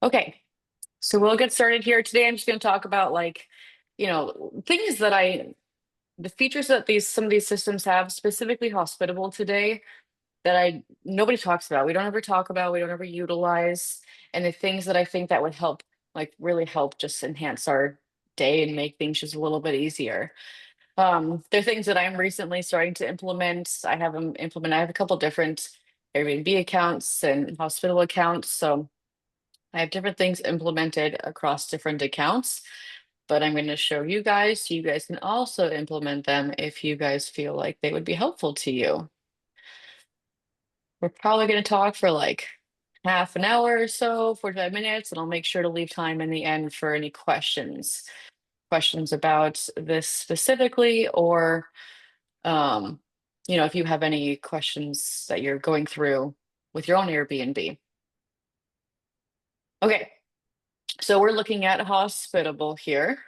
Okay, so we'll get started here. Today I'm just going to talk about things that the features that some of these systems have, specifically hospitable today, that I nobody talks about. We don't ever talk about, we don't ever utilize, and the things that I think that would help, like really help just enhance our day and make things just a little bit easier. They're things that I'm recently starting to implement. I have them implement. I have a couple different Airbnb accounts and hospital accounts, so I have different things implemented across different accounts, but I'm going to show you guys so you guys can also implement them if you guys feel like they would be helpful to you. We're probably going to talk for like half an hour or so, 45 minutes, and I'll make sure to leave time in the end for any questions about this specifically, or um, if you have any questions that you're going through with your own Airbnb. Okay, so we're looking at hospitable here.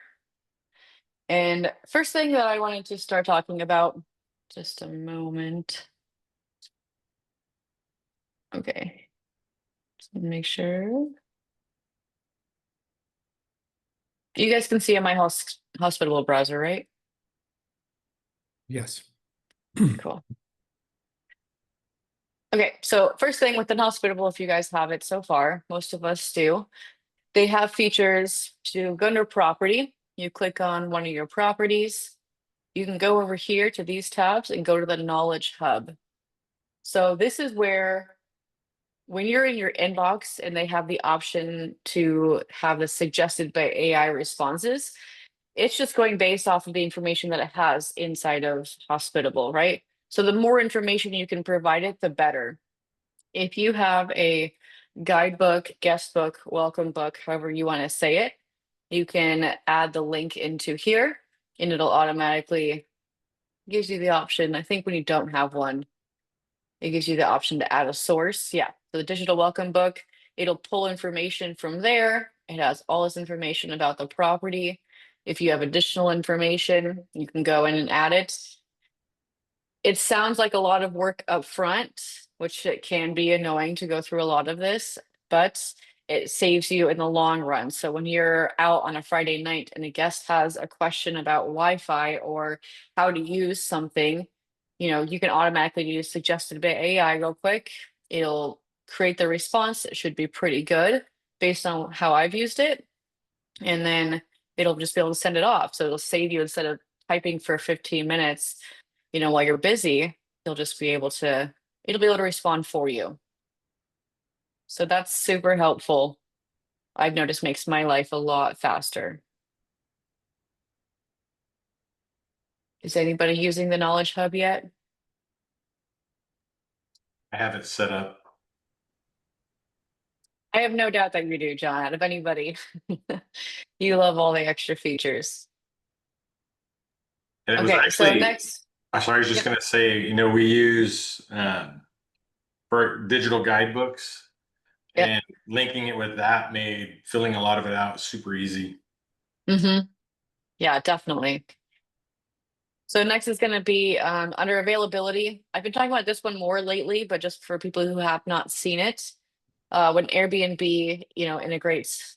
And first thing that I wanted to start talking about, just a moment. Okay, just make sure. You guys can see in my hospitable browser, right? Yes. Cool. Okay, so first thing within hospitable, if you guys have it so far, most of us do, they have features to go under property. You click on one of your properties. You can go over here to these tabs and go to the knowledge hub. So this is where when you're in your inbox and they have the option to have the suggested by AI responses, it's just going based off of the information that it has inside of Hospitable, right? So the more information you can provide it, the better. If you have a guidebook, guest book, welcome book, however you want to say it, you can add the link into here and it'll automatically gives you the option. I think when you don't have one, it gives you the option to add a source. Yeah. So the digital welcome book, it'll pull information from there. It has all this information about the property. If you have additional information, you can go in and add it. It sounds like a lot of work up front, which it can be annoying to go through a lot of this, but it saves you in the long run. So when you're out on a Friday night and a guest has a question about Wi-Fi or how to use something, you can automatically use suggested by AI real quick. It'll create the response. It should be pretty good based on how I've used it. And then it'll just be able to send it off. So it'll save you instead of typing for 15 minutes, while you're busy, you'll just be able to, it'll be able to respond for you. So that's super helpful. I've noticed makes my life a lot faster. Is anybody using the Knowledge Hub yet? I have it set up. I have no doubt that you do, John. Out of anybody, you love all the extra features. And it was Okay, so actually, next, I'm sorry, I was just yep, going to say, we use for digital guidebooks, yep. and linking it with that made filling a lot of it out super easy. Yeah, definitely. So next is going to be under availability. I've been talking about this one more lately, but just for people who have not seen it, when Airbnb, integrates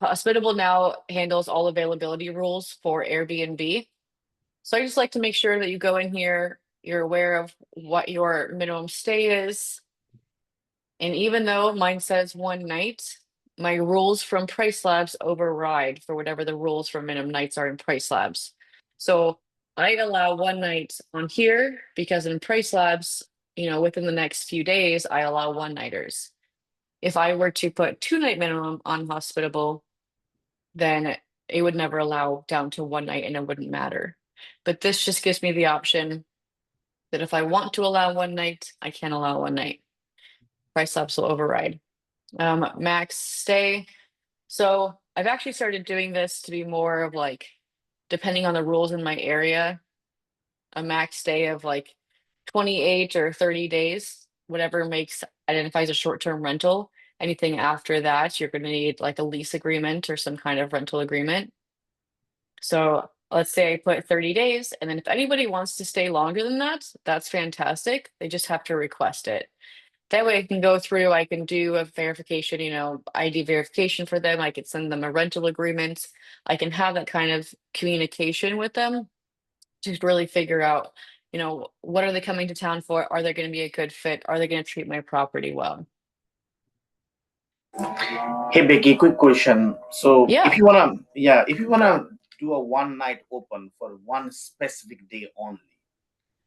Hospitable now handles all availability rules for Airbnb. So I just like to make sure that you go in here, you're aware of what your minimum stay is. And even though mine says one night, my rules from Price Labs override for whatever the rules for minimum nights are in Price Labs. So I allow one night on here because in Price Labs, within the next few days, I allow one-nighters. If I were to put 2-night minimum on Hospitable, then it would never allow down to one night and it wouldn't matter. But this just gives me the option that if I want to allow one night, I can allow one night. Price Labs will override. Max stay. So I've actually started doing this to be more of like, depending on the rules in my area, a max stay of like 28 or 30 days, whatever identifies a short-term rental. Anything after that, you're going to need like a lease agreement or some kind of rental agreement. So let's say I put 30 days, and then if anybody wants to stay longer than that, that's fantastic. They just have to request it. That way I can go through, I can do a verification, ID verification for them. I could send them a rental agreement. I can have that kind of communication with them to really figure out, what are they coming to town for? Are they going to be a good fit? Are they going to treat my property well? Hey Becky, quick question. So Yeah. if you wanna do a one night open for one specific day only,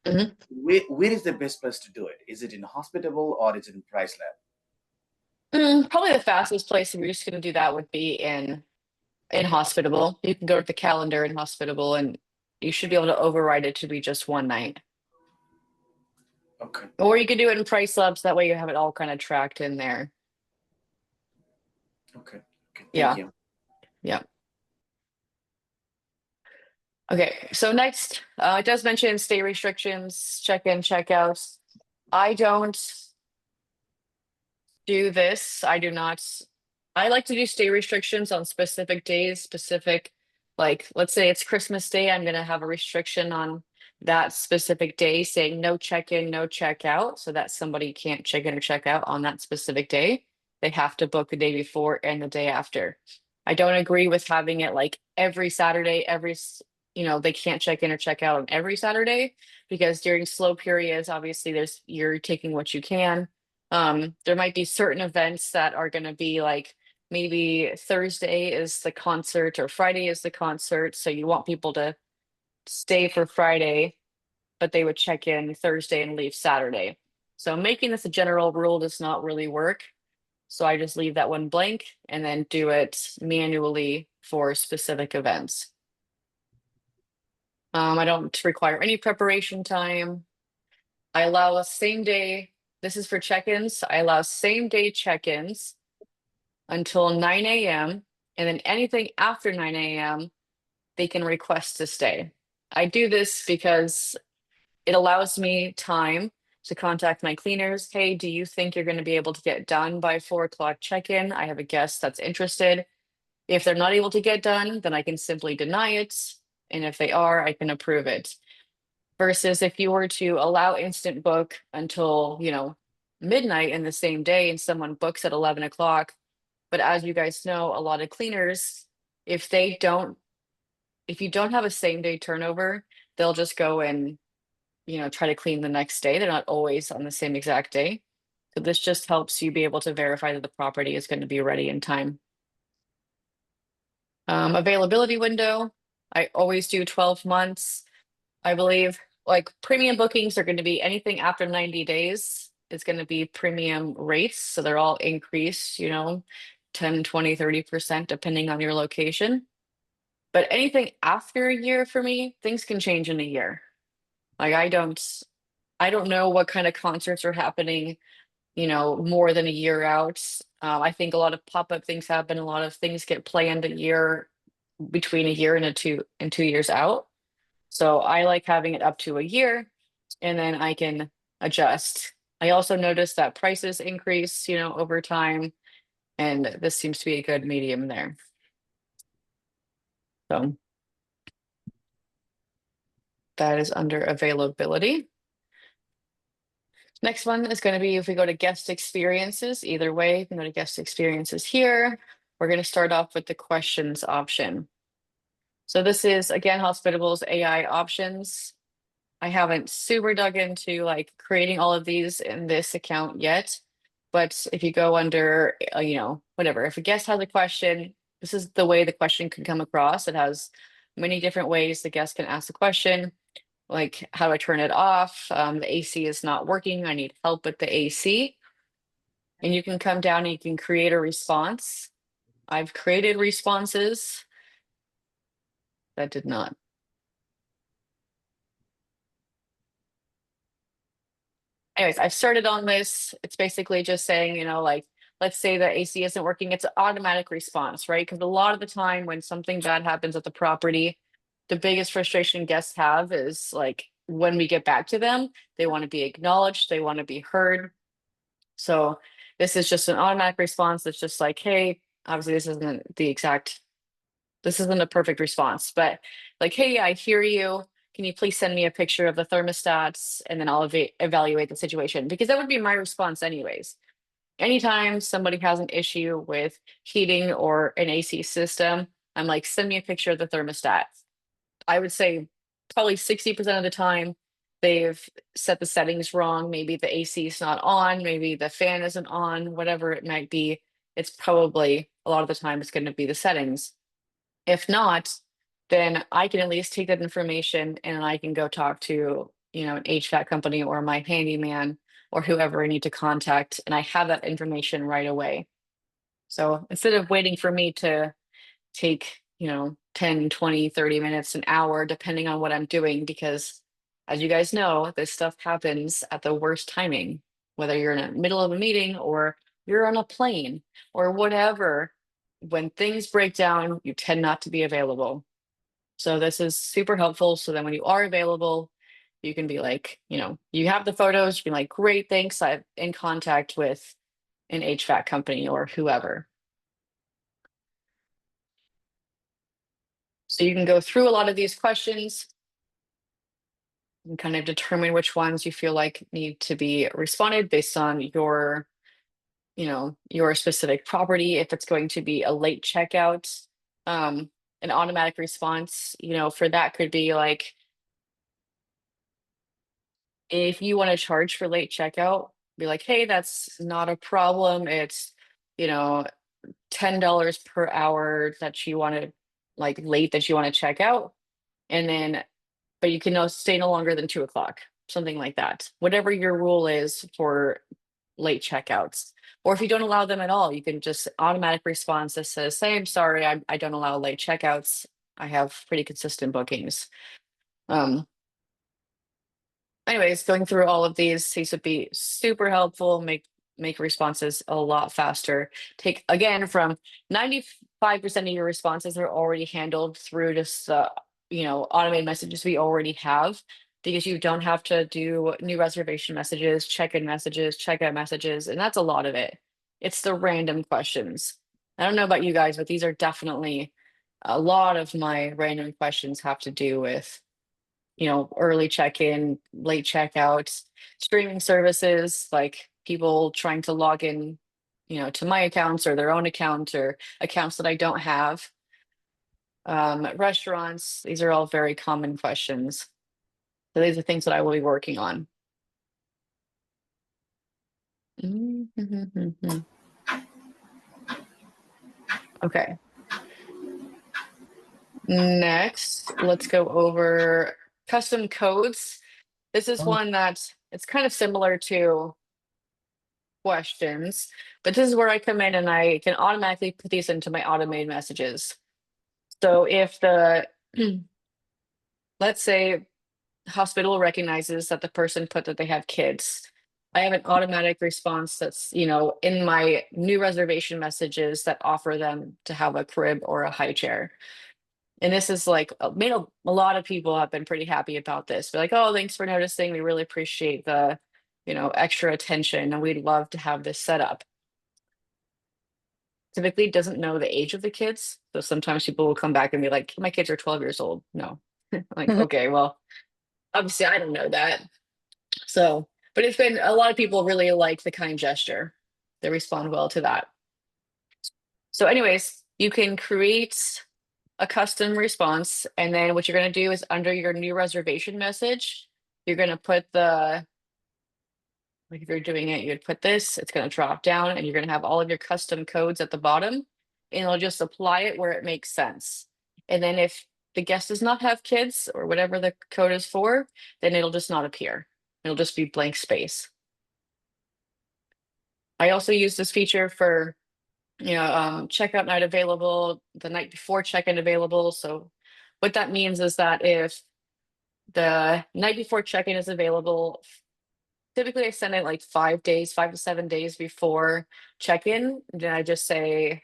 Mhm. where is the best place to do it? Is it in hospitable or is it in price lab? Probably the fastest place if you're just going to do that would be in hospitable. You can go to the calendar in hospitable and you should be able to override it to be just one night. Okay. Or you could do it in price labs. That way you have it all kind of tracked in there. Okay. Okay. Thank Yeah. you. Yeah. Okay. So next, it does mention stay restrictions, check in, check outs. I don't do this. I do not. I like to do stay restrictions on specific days, like let's say it's Christmas Day, I'm going to have a restriction on that specific day saying no check in, no check out, so that somebody can't check in or check out on that specific day. They have to book the day before and the day after. I don't agree with having it like every Saturday, they can't check in or check out on every Saturday because during slow periods, obviously you're taking what you can. There might be certain events that are going to be like maybe Thursday is the concert or Friday is the concert. So you want people to stay for Friday, but they would check in Thursday and leave Saturday. So making this a general rule does not really work. So I just leave that one blank and then do it manually for specific events. I don't require any preparation time. I allow a same day. This is for check-ins. I allow same day check-ins until 9 a.m. And then anything after 9 a.m., they can request to stay. I do this because it allows me time to contact my cleaners. Hey, do you think you're going to be able to get done by 4 o'clock check-in? I have a guest that's interested. If they're not able to get done, then I can simply deny it. And if they are, I can approve it. Versus if you were to allow instant book until, midnight in the same day and someone books at 11 o'clock. But as you guys know, a lot of cleaners, if they don't, if you don't have a same day turnover, they'll just go and, try to clean the next day. They're not always on the same exact day. So this just helps you be able to verify that the property is going to be ready in time. Availability window, I always do 12 months. I believe like premium bookings are going to be anything after 90 days. It's going to be premium rates. So they're all increased, 10, 20, 30% depending on your location. But anything after a year for me, things can change in a year. Like I don't know what kind of concerts are happening, more than a year out. I think a lot of pop-up things happen. A lot of things get planned between a year and 2 years out. So I like having it up to a year and then I can adjust. I also noticed that prices increase, over time, and this seems to be a good medium there. So that is under availability. Next one is going to be if we go to guest experiences, either way, you can go to guest experiences here. We're going to start off with the questions option. So this is again, Hospitable's AI options. I haven't super dug into like creating all of these in this account yet, but if you go under, whatever, if a guest has a question, this is the way the question can come across. It has many different ways the guest can ask the question, like how do I turn it off? The AC is not working. I need help with the AC. And you can come down and you can create a response. I've created responses that did not. Anyways, I've started on this. It's basically just saying, like, let's say the AC isn't working, it's an automatic response, right? Because a lot of the time when something bad happens at the property, the biggest frustration guests have is like when we get back to them, they want to be acknowledged, they want to be heard. So this is just an automatic response that's just like, hey, obviously this isn't a perfect response, but like, hey, I hear you. can you please send me a picture of the thermostats and then I'll evaluate the situation? Because that would be my response anyways. Anytime somebody has an issue with heating or an AC system, I'm like, send me a picture of the thermostat. I would say probably 60% of the time they've set the settings wrong. Maybe the AC is not on, maybe the fan isn't on, whatever it might be. It's probably a lot of the time it's going to be the settings. If not, then I can at least take that information and I can go talk to, an HVAC company or my handyman or whoever I need to contact, and I have that information right away. So instead of waiting for me to take, 10, 20, 30 minutes, an hour, depending on what I'm doing, because as you guys know, this stuff happens at the worst timing, whether you're in the middle of a meeting or you're on a plane or whatever. When things break down, you tend not to be available. So this is super helpful. So then when you are available, you can be like, you have the photos, you can be like, great, thanks. I'm in contact with an HVAC company or whoever. So you can go through a lot of these questions and kind of determine which ones you feel like need to be responded based on your, your specific property. If it's going to be a late checkout, an automatic response, for that could be like, if you want to charge for late checkout, be like, hey, that's not a problem. It's, $10 per hour that you want to like late that you want to check out. And then, but you can stay no longer than 2 o'clock, something like that. Whatever your rule is for late checkouts. Or if you don't allow them at all, you can just automatic response that says, say, I'm sorry, I don't allow late checkouts. I have pretty consistent bookings. Anyways, going through all of these would be super helpful, make responses a lot faster. Take again from 95% of your responses are already handled through just automated messages we already have, because you don't have to do new reservation messages, check-in messages, checkout messages, and that's a lot of it. It's the random questions. I don't know about you guys, but these are definitely a lot of my random questions have to do with early check-in, late checkouts, streaming services, like people trying to log in, to my accounts or their own account or accounts that I don't have. Restaurants, these are all very common questions. So these are things that I will be working on. Okay. Next, let's go over custom codes. This is one that it's kind of similar to questions, but this is where I come in and I can automatically put these into my automated messages. So if let's say hospital recognizes that the person put that they have kids, I have an automatic response that's, in my new reservation messages that offer them to have a crib or a high chair. And this is like made a lot of people have been pretty happy about this. They're like, oh, thanks for noticing. We really appreciate the, extra attention, and we'd love to have this set up. Typically doesn't know the age of the kids. So sometimes people will come back and be like, my kids are 12 years old. No. Like, okay, well, obviously I don't know that. So, but it's been a lot of people really like the kind gesture. They respond well to that. So anyways, you can create a custom response, and then what you're going to do is under your new reservation message, you're going to put the, like if you're doing it, you'd put this, it's going to drop down and you're going to have all of your custom codes at the bottom, and it'll just apply it where it makes sense. And then if the guest does not have kids or whatever the code is for, then it'll just not appear. It'll just be blank space. I also use this feature for, checkout night available, the night before check-in available. So what that means is that if the night before check-in is available, typically I send it like 5 days, 5 to 7 days before check-in. Then I just say,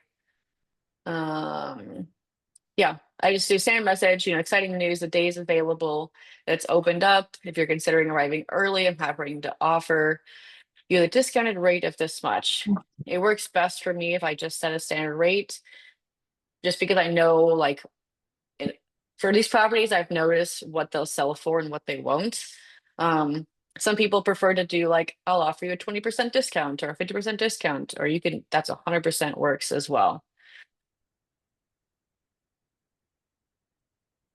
yeah, I just do standard message, exciting news, the day is available, it's opened up. If you're considering arriving early, I'm happy to offer you the discounted rate of this much. It works best for me if I just set a standard rate, just because I know like For these properties, I've noticed what they'll sell for and what they won't. Some people prefer to do like, I'll offer you a 20% discount or a 50% discount, or you can, that's 100% works as well.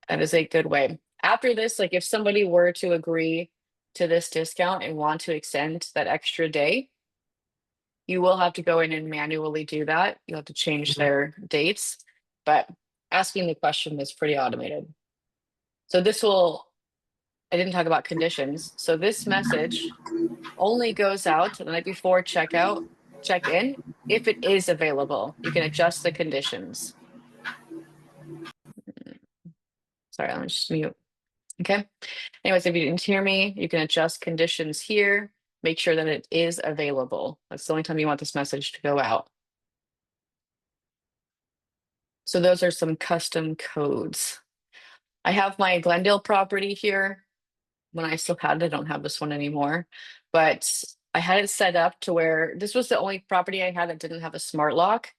That is a good way. After this, like if somebody were to agree to this discount and want to extend that extra day, you will have to go in and manually do that. You'll have to change their dates, but asking the question is pretty automated. So this will, I didn't talk about conditions. So this message only goes out the night before checkout, check in, if it is available. You can adjust the conditions. Sorry, I'll just mute. Okay. Anyways, if you didn't hear me, you can adjust conditions here. Make sure that it is available. That's the only time you want this message to go out. So those are some custom codes. I have my Glendale property here. When I still had it, I don't have this one anymore, but I had it set up to where this was the only property I had that didn't have a smart lock.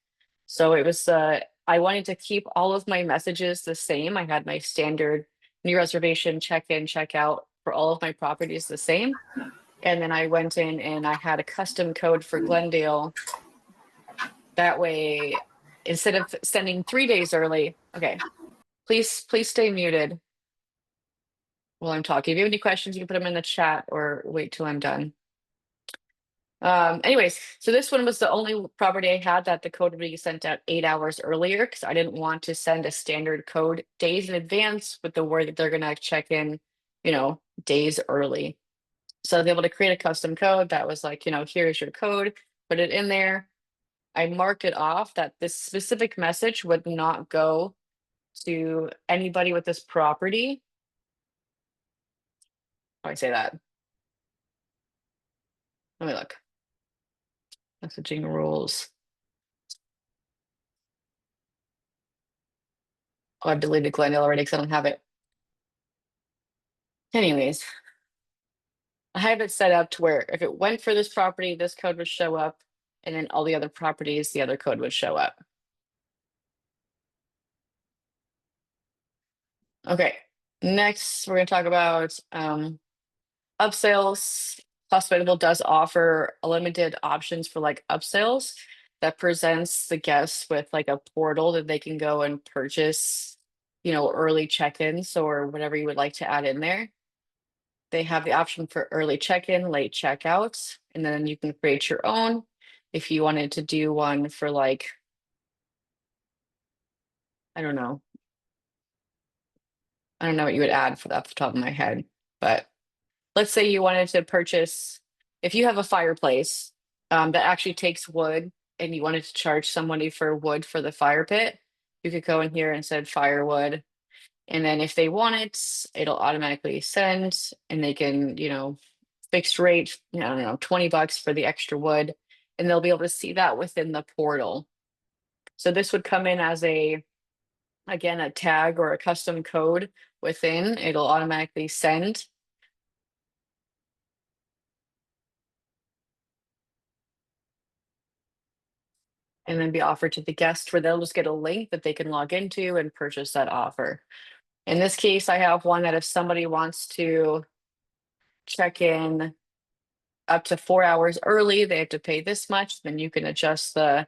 So it was, I wanted to keep all of my messages the same. I had my standard new reservation, check in, check out for all of my properties the same. And then I went in and I had a custom code for Glendale. That way, instead of sending 3 days early, okay, please stay muted while I'm talking. If you have any questions, you can put them in the chat or wait till I'm done. Anyways, so this one was the only property I had that the code would be sent out 8 hours earlier because I didn't want to send a standard code days in advance with the word that they're gonna check in, days early. So I was able to create a custom code that was like, here's your code, put it in there. I marked it off that this specific message would not go to anybody with this property. How do I say that? Let me look. Messaging rules. Oh, I've deleted Glendale already because I don't have it. Anyways, I have it set up to where if it went for this property, this code would show up, and then all the other properties, the other code would show up. Okay, next we're going to talk about upsells. Hospitable does offer limited options for like upsells that presents the guests with like a portal that they can go and purchase, early check-ins or whatever you would like to add in there. They have the option for early check-in, late checkouts, and then you can create your own if you wanted to do one for like, I don't know. I don't know what you would add for that off the top of my head, but let's say you wanted to purchase, if you have a fireplace that actually takes wood and you wanted to charge somebody for wood for the fire pit, you could go in here and said firewood. And then if they want it, it'll automatically send and they can, fixed rate, I don't know, $20 for the extra wood. And they'll be able to see that within the portal. So this would come in as again, a tag or a custom code within, it'll automatically send. And then be offered to the guest where they'll just get a link that they can log into and purchase that offer. In this case, I have one that if somebody wants to check in up to 4 hours early, they have to pay this much, then you can adjust the,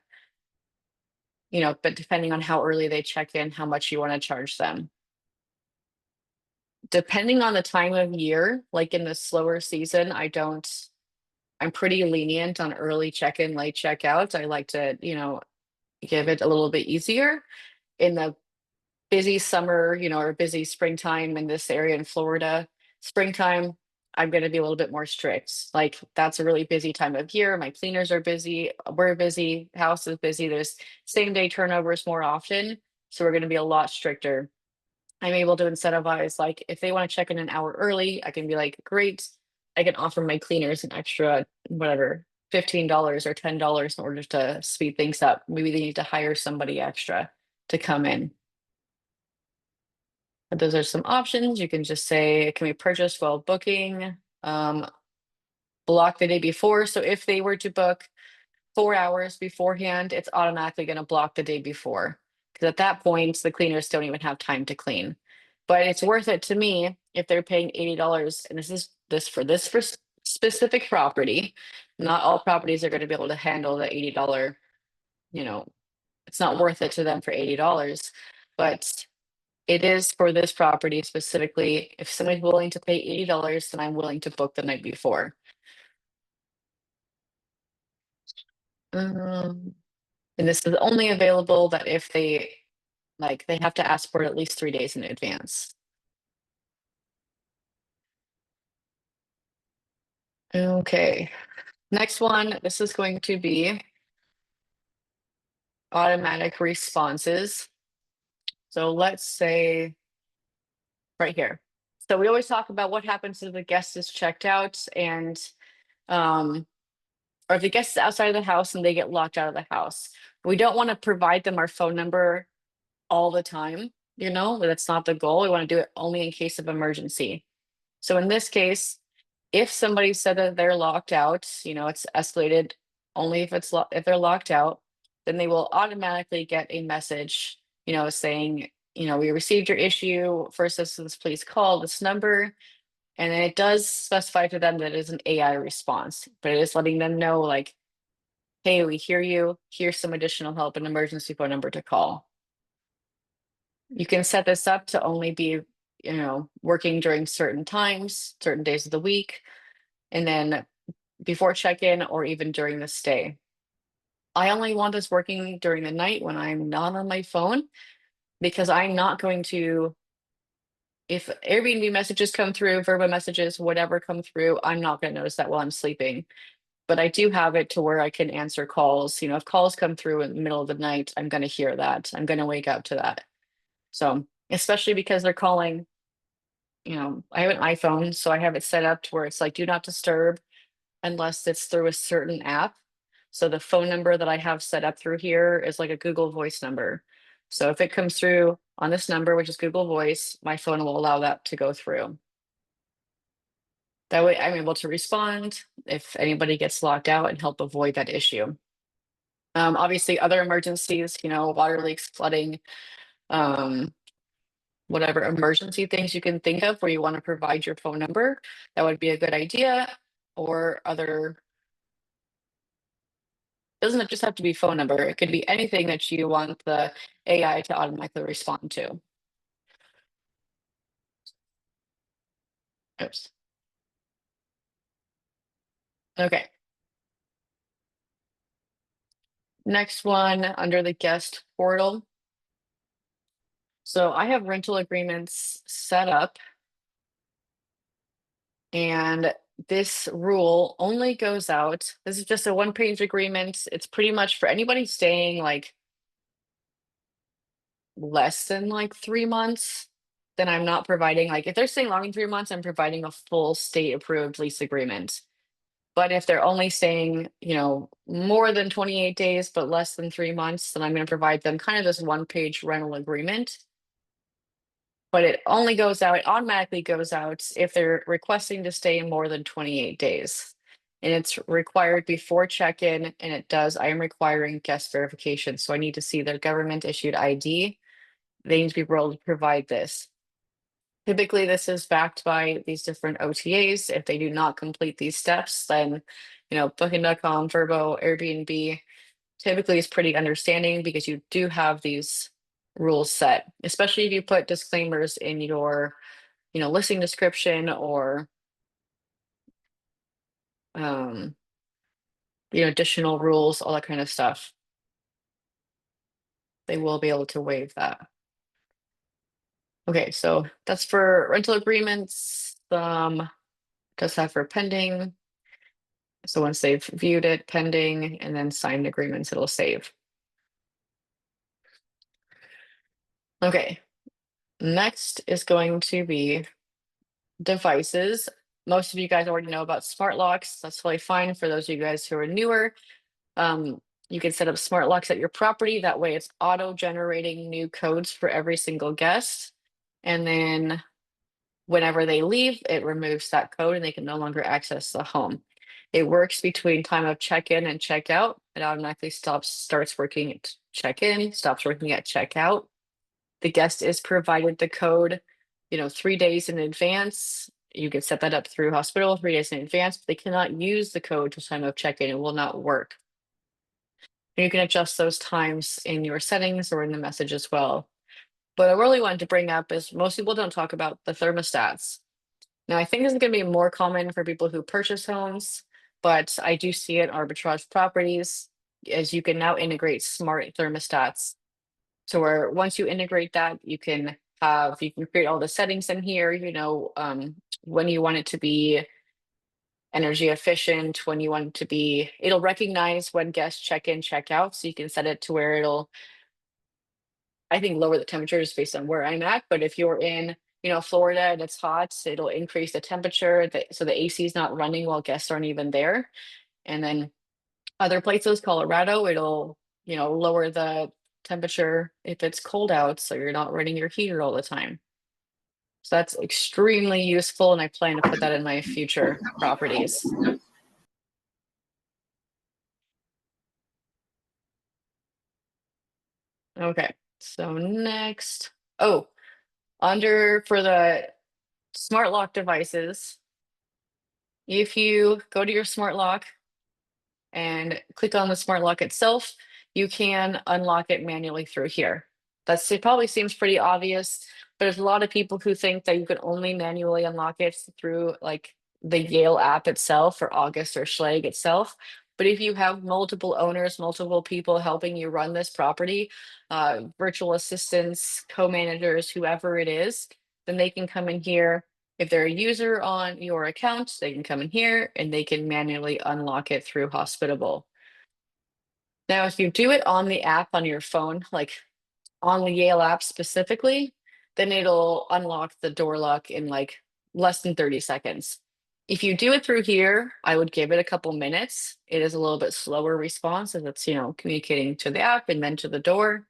but depending on how early they check in, how much you want to charge them. Depending on the time of year, like in the slower season, I'm pretty lenient on early check-in, late checkouts. I like to, give it a little bit easier. In the busy summer, or busy springtime in this area in Florida, springtime, I'm going to be a little bit more strict. Like that's a really busy time of year. My cleaners are busy. We're busy. House is busy. There's same day turnovers more often. So we're going to be a lot stricter. I'm able to incentivize, like if they want to check in an hour early, I can be like, great. I can offer my cleaners an extra, whatever, $15 or $10 in order to speed things up. Maybe they need to hire somebody extra to come in. But those are some options. You can just say, can we purchase while booking? Block the day before. So if they were to book 4 hours beforehand, it's automatically going to block the day before. Because at that point, the cleaners don't even have time to clean. But it's worth it to me if they're paying $80, and this for specific property. Not all properties are going to be able to handle the $80, you know, it's not worth it to them for $80, but it is for this property specifically. If somebody's willing to pay $80, then I'm willing to book the night before. And this is only available that if they have to ask for it at least 3 days in advance. Okay, next one, this is going to be automatic responses. So let's say right here. So we always talk about what happens if the guest is checked out and or if the guest is outside of the house and they get locked out of the house. We don't want to provide them our phone number all the time, that's not the goal. We want to do it only in case of emergency. So in this case, if somebody said that they're locked out, it's escalated only if they're locked out, then they will automatically get a message, saying, we received your issue. For assistance, please call this number. And then it does specify to them that it is an AI response, but it is letting them know, like, hey, we hear you. Here's some additional help, an emergency phone number to call. You can set this up to only be, working during certain times, certain days of the week, and then before check-in or even during the stay. I only want this working during the night when I'm not on my phone, because I'm not going to, if Airbnb messages come through, Verbo messages, whatever come through, I'm not going to notice that while I'm sleeping. But I do have it to where I can answer calls. If calls come through in the middle of the night, I'm going to hear that. I'm going to wake up to that. So, especially because they're calling, I have an iPhone, so I have it set up to where it's like, do not disturb unless it's through a certain app. So the phone number that I have set up through here is like a Google Voice number. So if it comes through on this number, which is Google Voice, my phone will allow that to go through. That way I'm able to respond if anybody gets locked out and help avoid that issue. Obviously other emergencies, water leaks, flooding, whatever emergency things you can think of where you want to provide your phone number, that would be a good idea. Or other, doesn't just have to be phone number, it could be anything that you want the AI to automatically respond to. Oops. Okay. Next one, under the guest portal. So I have rental agreements set up, and this rule only goes out. This is just a one-page agreement. It's pretty much for anybody staying like less than like 3 months. Then I'm not providing, like, if they're staying longer than 3 months, I'm providing a full state approved lease agreement. But if they're only staying, more than 28 days, but less than 3 months, then I'm going to provide them kind of this one-page rental agreement. But it only goes out, it automatically goes out if they're requesting to stay more than 28 days. And it's required before check-in, and I am requiring guest verification. So I need to see their government issued ID. They need to be able to provide this. Typically, this is backed by these different OTAs. If they do not complete these steps, then, Booking.com, Verbo, Airbnb typically is pretty understanding, because you do have these rules set, especially if you put disclaimers in your, listing description, or, additional rules, all that kind of stuff. They will be able to waive that. Okay, so that's for rental agreements. Does have for pending. So once they've viewed it, pending, and then signed agreements, it'll save. Okay, next is going to be devices. Most of you guys already know about smart locks. That's totally fine. For those of you guys who are newer, you can set up smart locks at your property. That way it's auto-generating new codes for every single guest. And then whenever they leave, it removes that code and they can no longer access the home. It works between time of check-in and check-out. It automatically starts working at check-in, stops working at check-out. The guest is provided the code 3 days in advance. You can set that up through hospital 3 days in advance, but they cannot use the code to time of check-in. It will not work. And you can adjust those times in your settings or in the message as well. But I really wanted to bring up is most people don't talk about the thermostats. Now, I think this is going to be more common for people who purchase homes, but I do see it arbitrage properties as you can now integrate smart thermostats. So where once you integrate that, you can create all the settings in here, when you want it to be energy efficient, when you want it to be, it'll recognize when guests check in, check out. So you can set it to where it'll, I think, lower the temperatures based on where I'm at. But if you're in, Florida and it's hot, it'll increase the temperature so the AC is not running while guests aren't even there. And then other places, Colorado, it'll, lower the temperature if it's cold out, so you're not running your heater all the time. So that's extremely useful, and I plan to put that in my future properties. Okay, so next, for the smart lock devices, if you go to your smart lock and click on the smart lock itself, you can unlock it manually through here. It probably seems pretty obvious, but there's a lot of people who think that you can only manually unlock it through like the Yale app itself or August or Schlag itself. But if you have multiple owners, multiple people helping you run this property, virtual assistants, co-managers, whoever it is, then they can come in here. If they're a user on your account, they can come in here and they can manually unlock it through Hospitable. Now, if you do it on the app on your phone, like on the Yale app specifically, then it'll unlock the door lock in like less than 30 seconds. If you do it through here, I would give it a couple minutes. It is a little bit slower response as it's, communicating to the app and then to the door,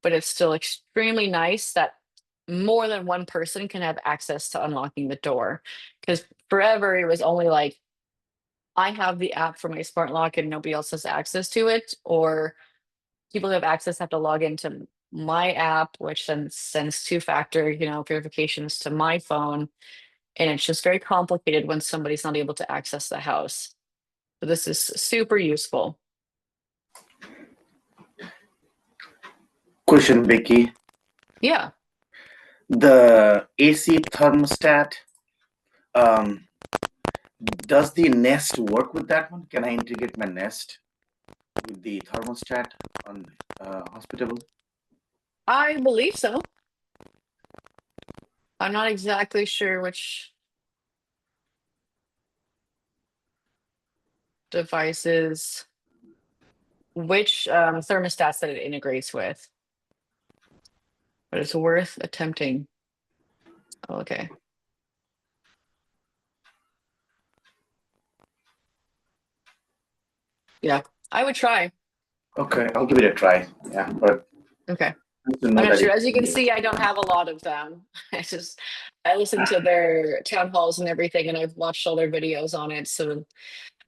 but it's still extremely nice that more than one person can have access to unlocking the door. Because forever it was only like, I have the app for my smart lock and nobody else has access to it, or people who have access have to log into my app, which then sends two-factor, verifications to my phone. And it's just very complicated when somebody's not able to access the house. So this is super useful. Question, Becky. Yeah. The AC thermostat, does the Nest work with that one? Can I integrate my Nest with the thermostat on Hospitable? I believe so. I'm not exactly sure which devices, which thermostats that it integrates with, but it's worth attempting. Okay. Yeah, I would try. Okay, I'll give it a try. Yeah, but Okay. to I'm know not that sure. it- As you can see, I don't have a lot of them. I listen to their town halls and everything, and I've watched all their videos on it. So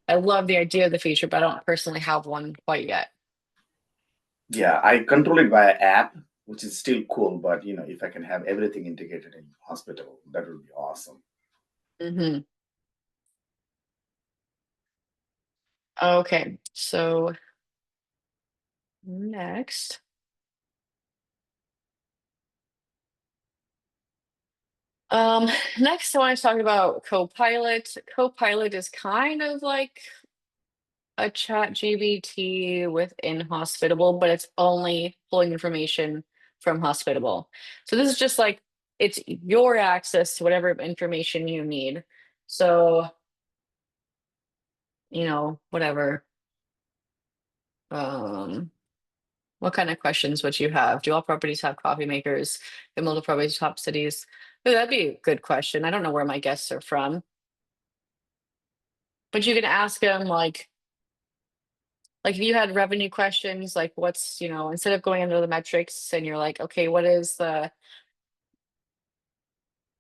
I love the idea of the feature, but I don't personally have one quite yet. Yeah, I control it via app, which is still cool. But if I can have everything integrated in Hospitable, that would be awesome. Mm-hmm. Okay, so next. Next I want to talk about Copilot. Copilot is kind of like a chat GBT within Hospitable, but it's only pulling information from Hospitable. So this is just like it's your access to whatever information you need. So, whatever. What kind of questions would you have? Do all properties have coffee makers? Do multiple properties top cities? Ooh, that'd be a good question. I don't know where my guests are from. But you can ask them like if you had revenue questions, like what's, instead of going into the metrics and you're like, okay, what is the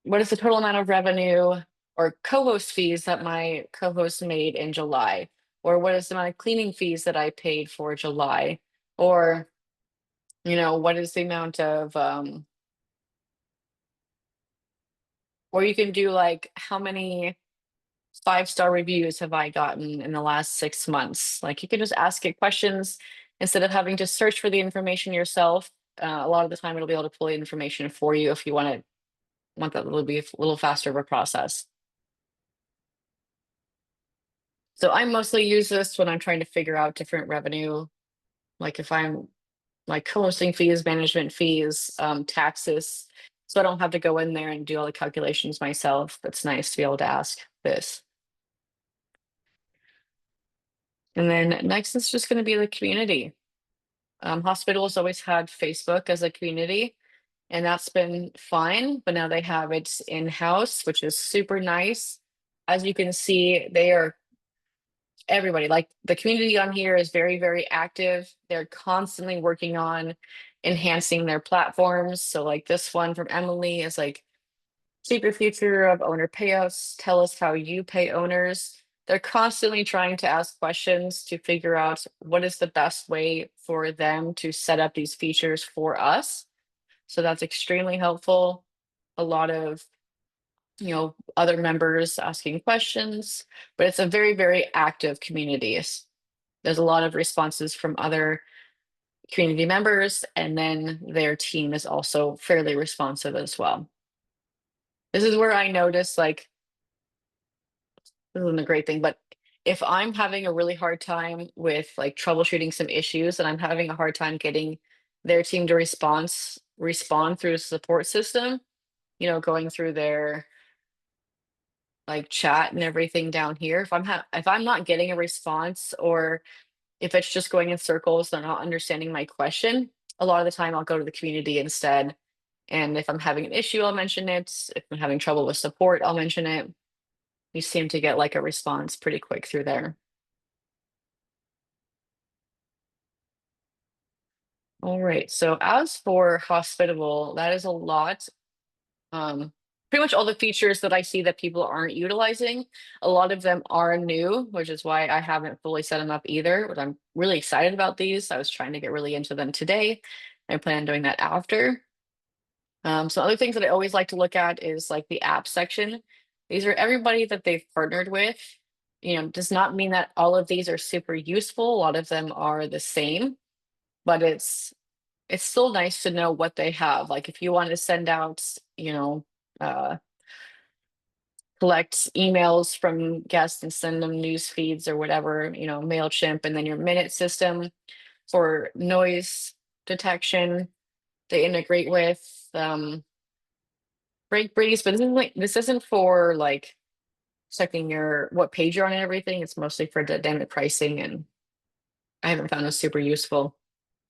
total amount of revenue or co-host fees that my co-host made in July? Or what is the amount of cleaning fees that I paid for July? Or, what is the amount of Or you can do like, how many 5-star reviews have I gotten in the last 6 months? Like you can just ask it questions instead of having to search for the information yourself. A lot of the time it'll be able to pull the information for you if you want that little be a little faster of a process. So I mostly use this when I'm trying to figure out different revenue, like if I'm like co-hosting fees, management fees, taxes. So I don't have to go in there and do all the calculations myself. That's nice to be able to ask this. And then next is just going to be the community. Hospitals always had Facebook as a community, and that's been fine, but now they have it in-house, which is super nice. As you can see, they are everybody, like the community on here is very, very active. They're constantly working on enhancing their platforms. So like this one from Emily is like, keep your future of owner payouts, tell us how you pay owners. They're constantly trying to ask questions to figure out what is the best way for them to set up these features for us. So that's extremely helpful. A lot of other members asking questions, but it's a very, very active community. There's a lot of responses from other community members, and then their team is also fairly responsive as well. This is where I notice, like, this isn't a great thing, but if I'm having a really hard time with like troubleshooting some issues and I'm having a hard time getting their team to respond through a support system, going through their like chat and everything down here, if I'm not getting a response, or if it's just going in circles, they're not understanding my question, a lot of the time I'll go to the community instead. And if I'm having an issue, I'll mention it. If I'm having trouble with support, I'll mention it. You seem to get like a response pretty quick through there. All right, so as for hospitable, that is a lot. Pretty much all the features that I see that people aren't utilizing, a lot of them are new, which is why I haven't fully set them up either, but I'm really excited about these. I was trying to get really into them today. I plan on doing that after. So other things that I always like to look at is like the app section. These are everybody that they've partnered with. Does not mean that all of these are super useful. A lot of them are the same, but it's still nice to know what they have. Like if you want to send out, uh, collect emails from guests and send them news feeds or whatever, MailChimp, and then your minute system for noise detection. They integrate with BreakBreeze, but this isn't for like checking what page you're on and everything. It's mostly for dynamic pricing, and I haven't found it super useful.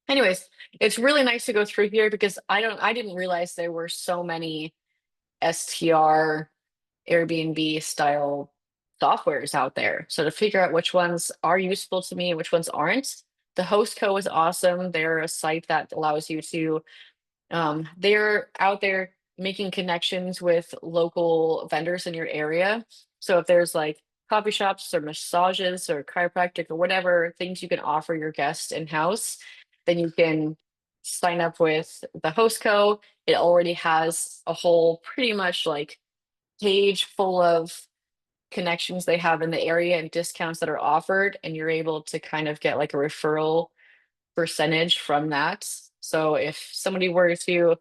Anyways, it's really nice to go through here because I didn't realize there were so many STR Airbnb style softwares out there. So to figure out which ones are useful to me and which ones aren't, the Hostco is awesome. They're a site that allows you to they're out there making connections with local vendors in your area. So if there's like coffee shops or massages or chiropractic or whatever things you can offer your guests in-house, then you can sign up with the Hostco. It already has a whole pretty much like page full of connections they have in the area and discounts that are offered, and you're able to kind of get like a referral percentage from that. So if somebody were to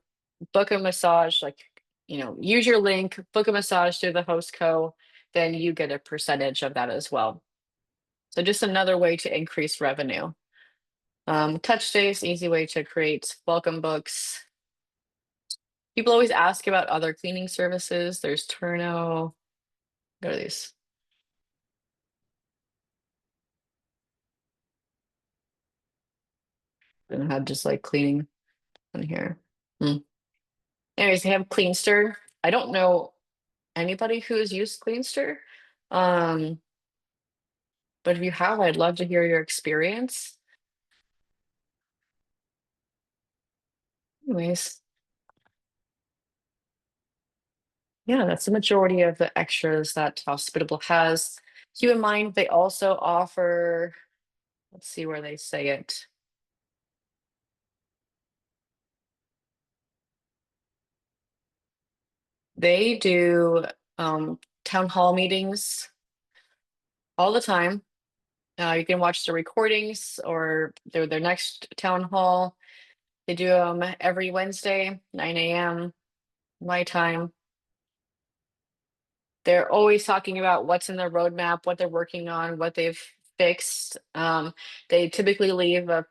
book a massage, like, use your link, book a massage through the Hostco, then you get a percentage of that as well. So just another way to increase revenue. TouchSpace, easy way to create welcome books. People always ask about other cleaning services. There's Turno. Go to these. And have just like cleaning on here. Anyways, they have Cleanster. I don't know anybody who has used Cleanster. Um, but if you have, I'd love to hear your experience. Anyways, yeah, that's the majority of the extras that Hospitable has. Keep in mind, they also offer, let's see where they say it. They do town hall meetings all the time. You can watch the recordings or their next town hall. They do them every Wednesday, 9 a.m. my time. They're always talking about what's in their roadmap, what they're working on, what they've fixed. They typically leave a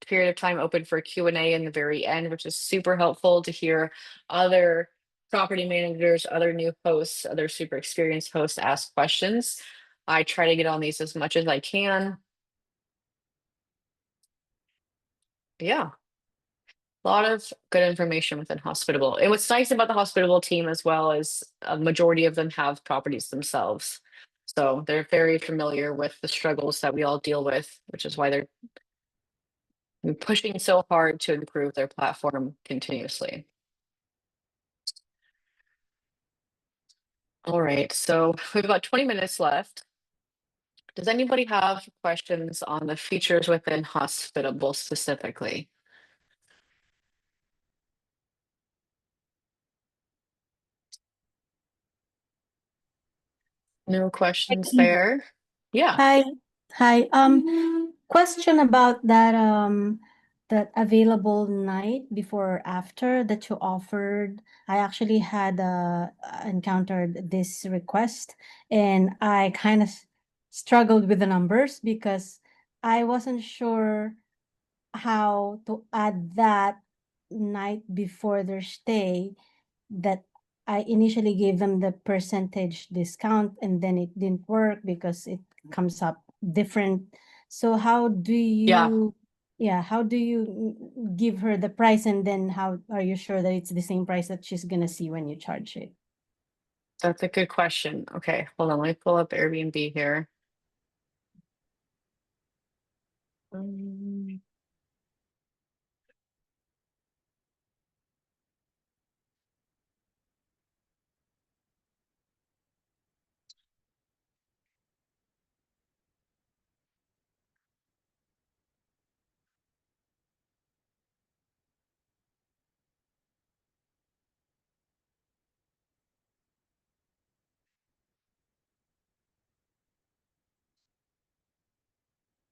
period of time open for Q&A in the very end, which is super helpful to hear other property managers, other new hosts, other super experienced hosts ask questions. I try to get on these as much as I can. Yeah, a lot of good information within Hospitable. And what's nice about the Hospitable team as well is a majority of them have properties themselves. So they're very familiar with the struggles that we all deal with, which is why they're pushing so hard to improve their platform continuously. All right, so we've got 20 minutes left. Does anybody have questions on the features within Hospitable specifically? No questions there? Yeah. Hi, hi. Question about that available night before or after that you offered. I actually had encountered this request, and I kind of struggled with the numbers because I wasn't sure how to add that night before their stay. That I initially gave them the percentage discount, and then it didn't work because it comes up different. So how do you, how do you give her the price, and then how are you sure that it's the same price that she's gonna see when you charge it? That's a good question. Okay, hold on. Let me pull up Airbnb here.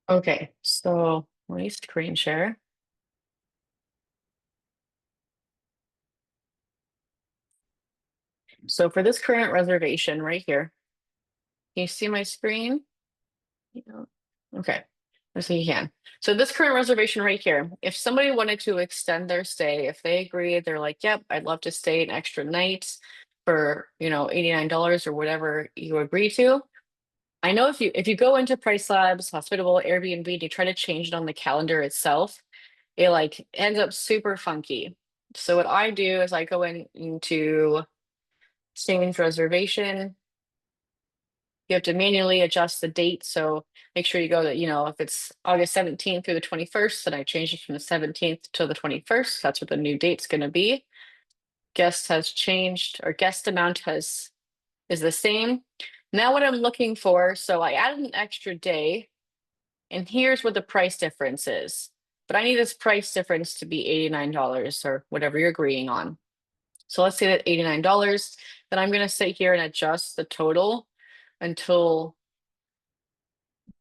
Okay, so let me screen share. So for this current reservation right here, can you see my screen? Yeah. Okay, let's see if you can. So this current reservation right here, if somebody wanted to extend their stay, if they agree, they're like, yep, I'd love to stay an extra night for, $89 or whatever you agree to. I know if you go into Price Labs, Hospitable, Airbnb, and you try to change it on the calendar itself, it like ends up super funky. So what I do is I go into change reservation. You have to manually adjust the date. So make sure you go to, if it's August 17th through the 21st, then I change it from the 17th to the 21st. That's what the new date's going to be. Guest has changed, or guest amount is the same. Now what I'm looking for, so I added an extra day, and here's what the price difference is. But I need this price difference to be $89 or whatever you're agreeing on. So let's say that $89. Then I'm going to sit here and adjust the total until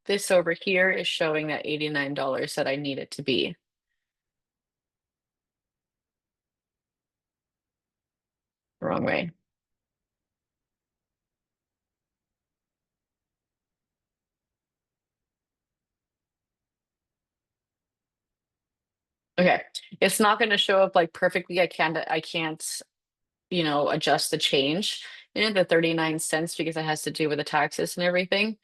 this over here is showing that $89 that I need it to be. Wrong way. Okay, it's not going to show up like perfectly. I can't, adjust the change in the 39 cents because it has to do with the taxes and everything.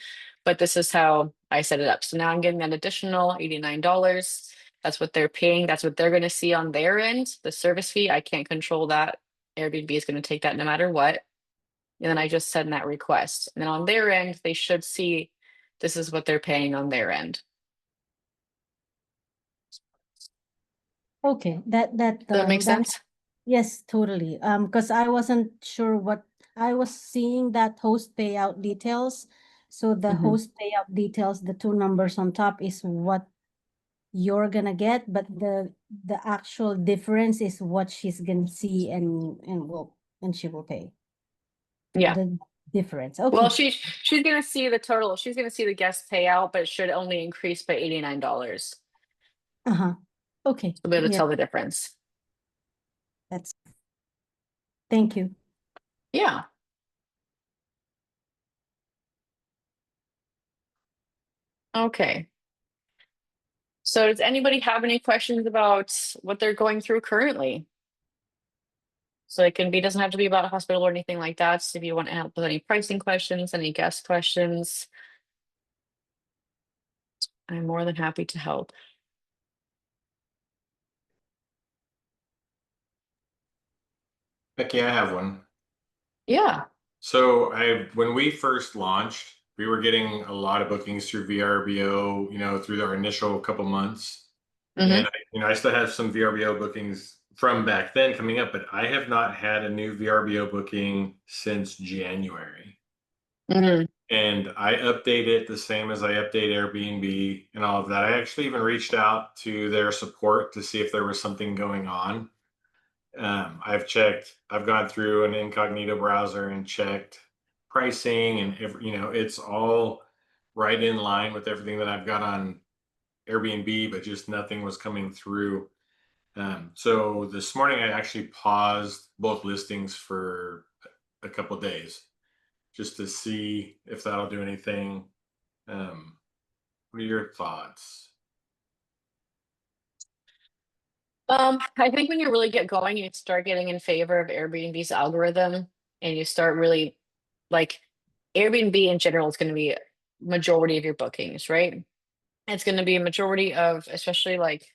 But this is how I set it up. So now I'm getting an additional $89. That's what they're paying. That's what they're going to see on their end. The service fee, I can't control that. Airbnb is going to take that no matter what. And then I just send that request. And then on their end, they should see this is what they're paying on their end. Okay, Does that make sense? Yes, totally. Because I wasn't sure what I was seeing, that host payout details. So the host payout details, the two numbers on top is what you're gonna get, but the actual difference is what she's gonna see and well, and she will pay Yeah. the difference. Well, Okay. she's gonna see the total. She's gonna see the guest payout, but it should only increase by $89. Uh-huh. Okay. We'll be able to Yeah, tell the difference. that's thank you. Yeah. Okay. So does anybody have any questions about what they're going through currently? So it can be, doesn't have to be about a hospital or anything like that. So if you want help with any pricing questions, any guest questions, I'm more than happy to help. Becky, I have one. Yeah. So when we first launched, we were getting a lot of bookings through VRBO, through our initial couple months. Mhm. And I still have some VRBO bookings from back then coming up, but I have not had a new VRBO booking since January. Mhm. And I update it the same as I update Airbnb and all of that. I actually even reached out to their support to see if there was something going on. I've gone through an incognito browser and checked pricing, and it's all right in line with everything that I've got on Airbnb, but just nothing was coming through. So this morning I actually paused both listings for a couple days just to see if that'll do anything. What are your thoughts? I think when you really get going, you start getting in favor of Airbnb's algorithm and you start really like Airbnb in general is going to be majority of your bookings, right? It's going to be a majority of, especially like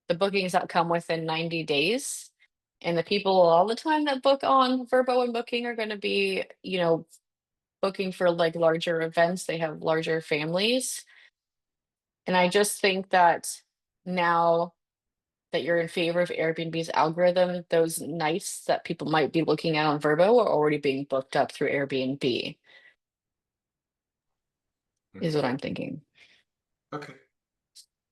the bookings that come within 90 days. And the people all the time that book on Verbo and Booking are going to be, booking for like larger events. They have larger families. And I just think that now that you're in favor of Airbnb's algorithm, those nights that people might be looking at on Verbo are already being booked up through Airbnb, is what I'm thinking. Okay.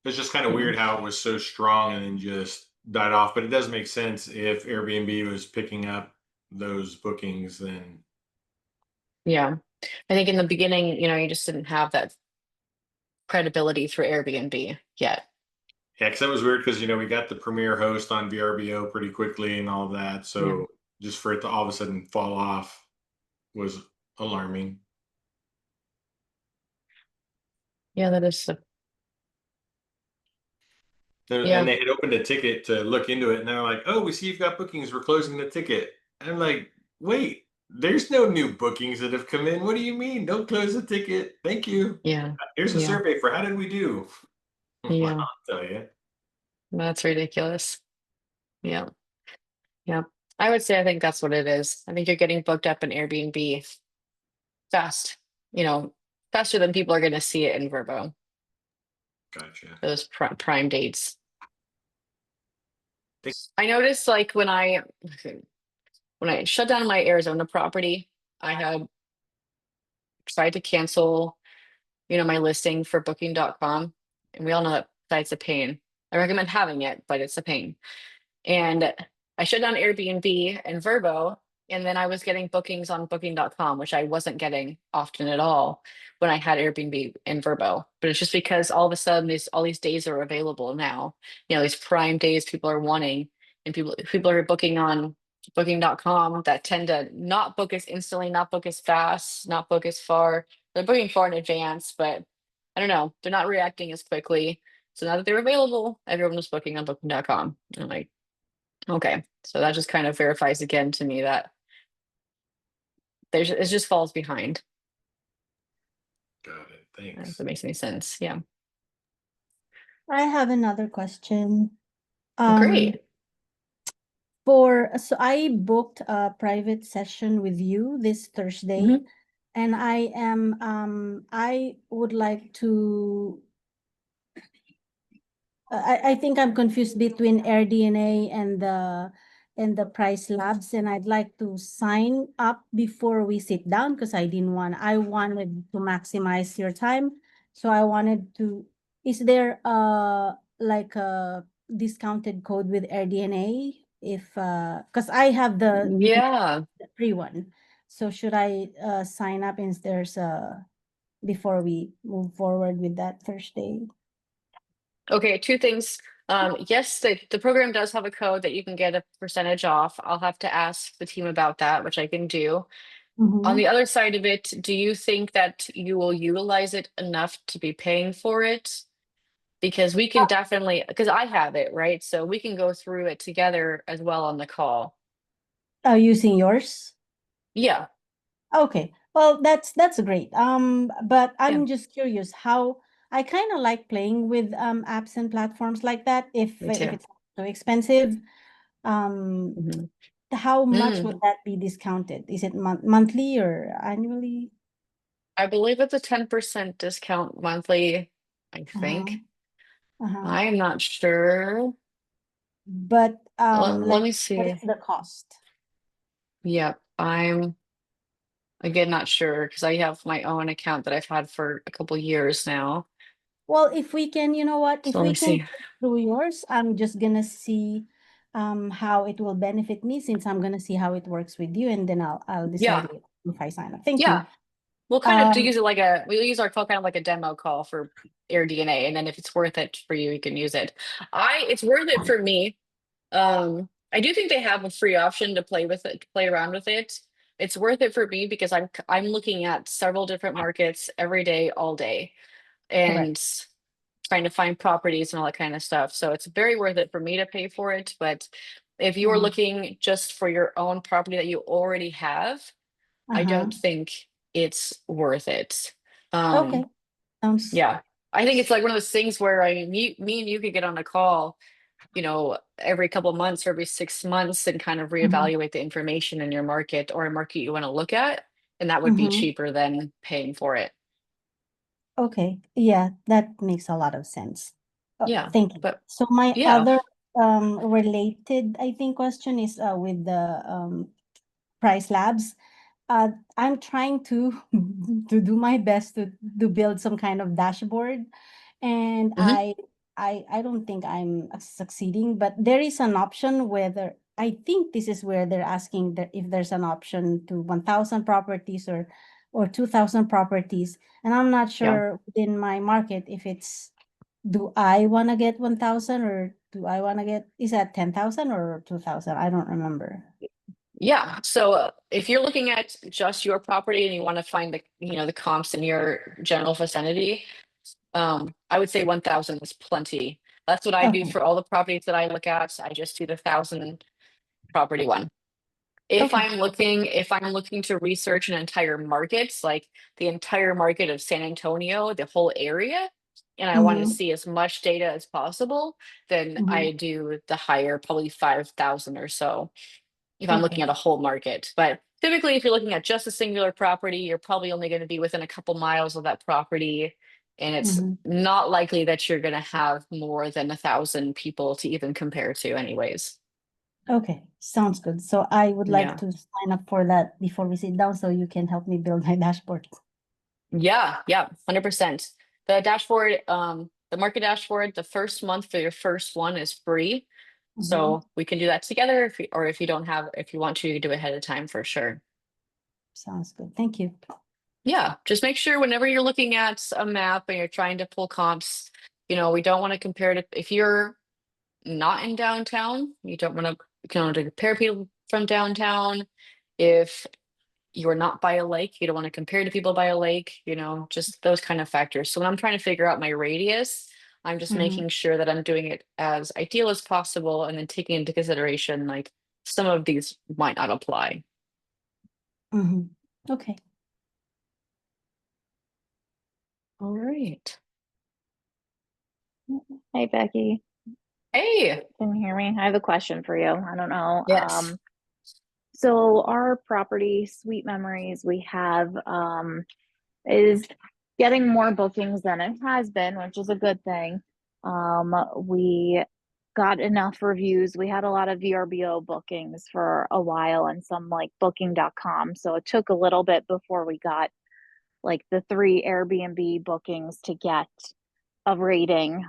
It's just kind of Yeah. weird how it was so strong and then just died off, but it does make sense if Airbnb was picking up those bookings, then Yeah. I think in the beginning, you just didn't have that credibility through Airbnb yet. yeah, because that was weird because we got the premier host on VRBO pretty quickly and all that. So just for it to all of a sudden fall off was alarming. Yeah, that is. And they had opened a ticket to look into it, and they're like, "Oh, we see you've got bookings. We're closing the ticket." And I'm like, "Wait, there's no new bookings that have come in. What do you mean? Don't close the ticket. Thank you. Yeah. Here's a Yeah. survey for how did we do." Yeah. I'll tell you. That's ridiculous. Yeah. Yeah. I would say I think that's what it is. I think you're getting booked up in Airbnb fast, faster than people are going to see it in Verbo, Gotcha. those prime dates. I noticed like when I shut down my Arizona property, I had tried to cancel, my listing for booking.com. And we all know that site's a pain. I recommend having it, but it's a pain. And I shut down Airbnb and Verbo, and then I was getting bookings on booking.com, which I wasn't getting often at all when I had Airbnb and Verbo. But it's just because all of a sudden all these days are available now. These prime days people are wanting, and people are booking on booking.com that tend to not book as instantly, not book as fast, not book as far. They're booking far in advance, but I don't know, they're not reacting as quickly. So now that they're available, everyone was booking on booking.com. I'm like, okay, so that just kind of verifies again to me that it just falls behind. Got it. If Thanks. that makes any sense. Yeah. I have another question. Great. So I booked a private session with you this Thursday, and I would like to I think I'm confused between AirDNA and the price labs, and I'd like to sign up before we sit down because I wanted to maximize your time. So I wanted to, is there like a discounted code with AirDNA if because I have the Yeah. free one. So should I sign up if there's a before we move forward with that Thursday? Okay, two things. Yes, the program does have a code that you can get a percentage off. I'll have to ask the team about that, which I can do. On the other side of it, do you think that you will utilize it enough to be paying for it? Because we can definitely, because I have it, right? So we can go through it together as well on the call. Using yours? Yeah, Okay, well, that's great. But yeah, I'm just curious how I kind of like playing with apps and platforms like that. me If too. it's so expensive, um, Mhm. how much Mm, would that be discounted? Is it monthly or annually? I believe it's a 10% discount monthly, I Uh-huh. think. Uh-huh. I'm not sure. But Let me what see. is the cost? Yep, I'm again not sure because I have my own account that I've had for a couple years now. Well, if we can, you know what, So if let we me can see. go through yours, I'm just gonna see how it will benefit me since I'm gonna see how it works with you, and then I'll decide Yeah, if I sign up. Thank you. yeah. We'll kind of Um, use it we'll use our call kind of like a demo call for Air DNA, and then if it's worth it for you, you can use it. It's worth it for me. I do think they have a free option to play with it, to play around with it. It's worth it for me because I'm looking at several different markets every day, all day, correct. and trying to find properties and all that kind of stuff. So it's very worth it for me to pay for it. But if you are Yeah. looking just for your own property that you already have, I Uh-huh. don't think it's worth it. Okay. Um, Sounds yeah. I think it's like one of those things where me and you could get on a call, every couple months or every 6 months and kind of mhm, reevaluate the information in your market or a market you want to look at. And that would be mhm. cheaper than paying for it. Okay. Yeah, that makes a lot of sense. Yeah. Thank you. But So my yeah. other related, I think, question is with the Price Labs. I'm trying to to do my best to build some kind of dashboard, and Hmm. I don't think I'm succeeding. But there is an option whether I think this is where they're asking that if there's an option to 1,000 properties or 2,000 properties, and I'm not Yeah. sure within my market if it's do I want to get 1,000 or do I want to get is that 10,000 or 2,000? I don't remember. Yeah. So if you're looking at just your property and you want to find the comps in your general vicinity, I would say 1,000 is plenty. That's what I do Okay. for all the properties that I look at. I just do the 1,000 property one. Okay. If I'm looking to research an entire market, like the entire market of San Antonio, the whole area, and I want to Mm-hmm. see as much data as possible, then Mm-hmm. I do the higher, probably 5,000 or so if I'm looking Okay. at a whole market. But typically, if you're looking at just a singular property, you're probably only going to be within a couple miles of that property. And it's Mm-hmm. not likely that you're going to have more than 1,000 people to even compare to, anyways. Okay. Sounds good. So I would like Yeah. to sign up for that before we sit down so you can help me build my dashboard. Yeah. Yeah. 100%. The dashboard, the market dashboard, the first month for your first one is free. Mm-hmm. So we can do that together or if you don't have, if you want to, you can do it ahead of time for sure. Sounds good. Thank you. Yeah, just make sure whenever you're looking at a map and you're trying to pull comps, we don't want to compare to if you're not in downtown, you don't want to compare people from downtown. If you're not by a lake, you don't want to compare to people by a lake, just those kind of factors. So when I'm trying to figure out my radius, I'm just Mm-hmm. making sure that I'm doing it as ideal as possible and then taking into consideration like some of these might not apply. Mm-hmm. Okay. All right. Hey Becky, Hey, can you hear me? I have a question for you. I don't know. yes. So our property, Sweet Memories, we have is getting more bookings than it has been, which is a good thing. We got enough reviews. We had a lot of VRBO bookings for a while and some like booking.com. So it took a little bit before we got like the 3 Airbnb bookings to get a rating.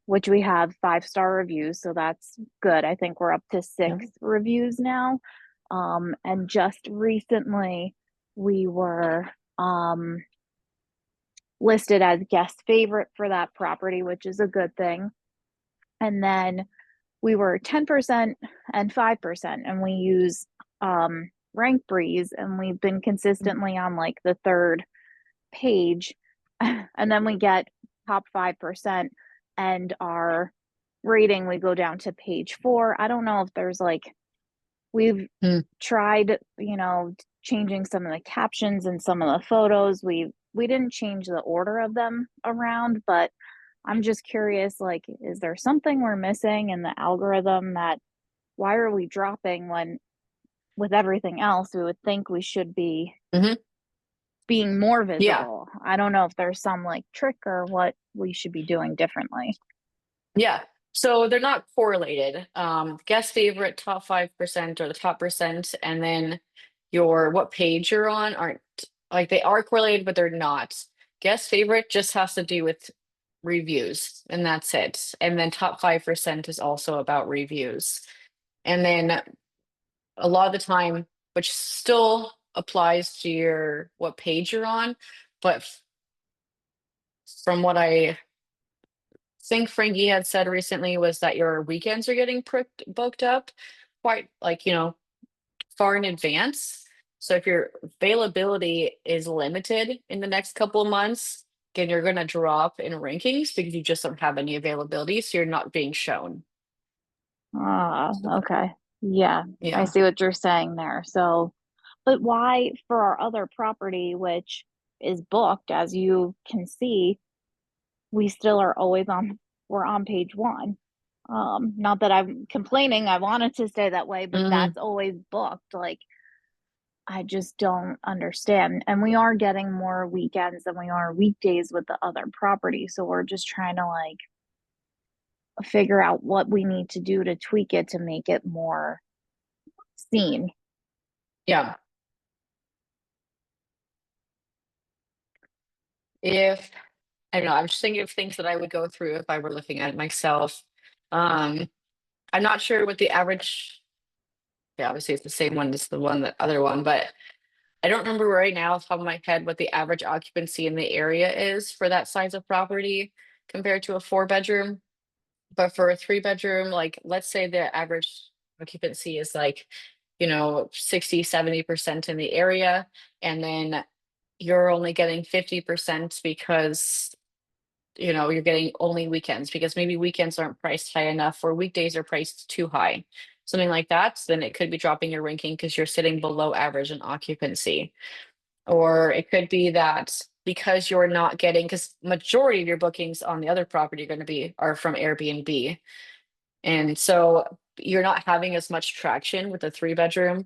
which we have 5-star reviews, so that's good. I think we're up to 6 reviews now. And just recently we were listed as guest favorite for that property, which is a good thing. And then we were 10% and 5%, and we use Rank Breeze, and we've been consistently on like the 3rd page. And then we get top 5%, and our rating, we go down to page 4. I don't know if there's like, we've tried, you know, changing some of the captions and some of the photos. We didn't change the order of them around, but I'm just curious, like, is there something we're missing in the algorithm that, why are we dropping when with everything else we would think we should be being more visible? I don't know if there's some like trick or what we should be doing differently. Yeah. So they're not correlated. Guest favorite, top 5% or the top percent, and then your what page you're on aren't, like, they are correlated, but they're not. Guest favorite just has to do with reviews, and that's it. And then top 5% is also about reviews. And then a lot of the time, which still applies to your what page you're on, but from what I think Frankie had said recently was that your weekends are getting booked up quite, like, you know, far in advance. So if your availability is limited in the next couple of months, then you're going to drop in rankings because you just don't have any availability. So you're not being shown. Okay. Yeah, I Yeah. see what you're saying there. So, but why for our other property, which is booked, as you can see, we still are always on, we're on page 1. Not that I'm complaining, I want it to stay that way, but that's always booked. Like, I just don't understand. And we are getting more weekends than we are weekdays with the other property. So we're just trying to like figure out what we need to do to tweak it to make it more seen. Yeah. If I don't know, I'm just thinking of things that I would go through if I were looking at it myself. I'm not sure what the average, yeah, obviously it's the same one as the one, that other one, but I don't remember right now off the top of my head what the average occupancy in the area is for that size of property compared to a 4-bedroom. But for a 3-bedroom, like, let's say the average occupancy is like, you know, 60-70% in the area, and then you're only getting 50% because, you know, you're getting only weekends because maybe weekends aren't priced high enough or weekdays are priced too high, something like that. So then it could be dropping your ranking because you're sitting below average in occupancy. Or it could be that because you're not getting, because majority of your bookings on the other property are from Airbnb. And so you're not having as much traction with the 3-bedroom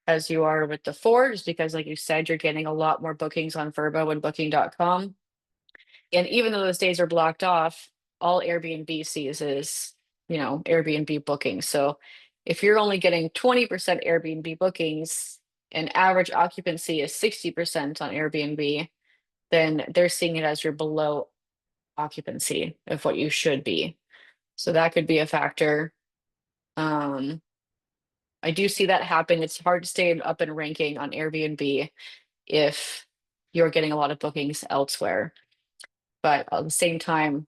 as you are with the 4, just because, like you said, you're getting a lot more bookings on Vrbo and booking.com. And even though those days are blocked off, all Airbnb sees is, you know, Airbnb bookings. So if you're only getting 20% Airbnb bookings and average occupancy is 60% on Airbnb, then they're seeing it as you're below occupancy of what you should be. So that could be a factor. I do see that happen. It's hard to stay up in ranking on Airbnb if you're getting a lot of bookings elsewhere. But at the same time,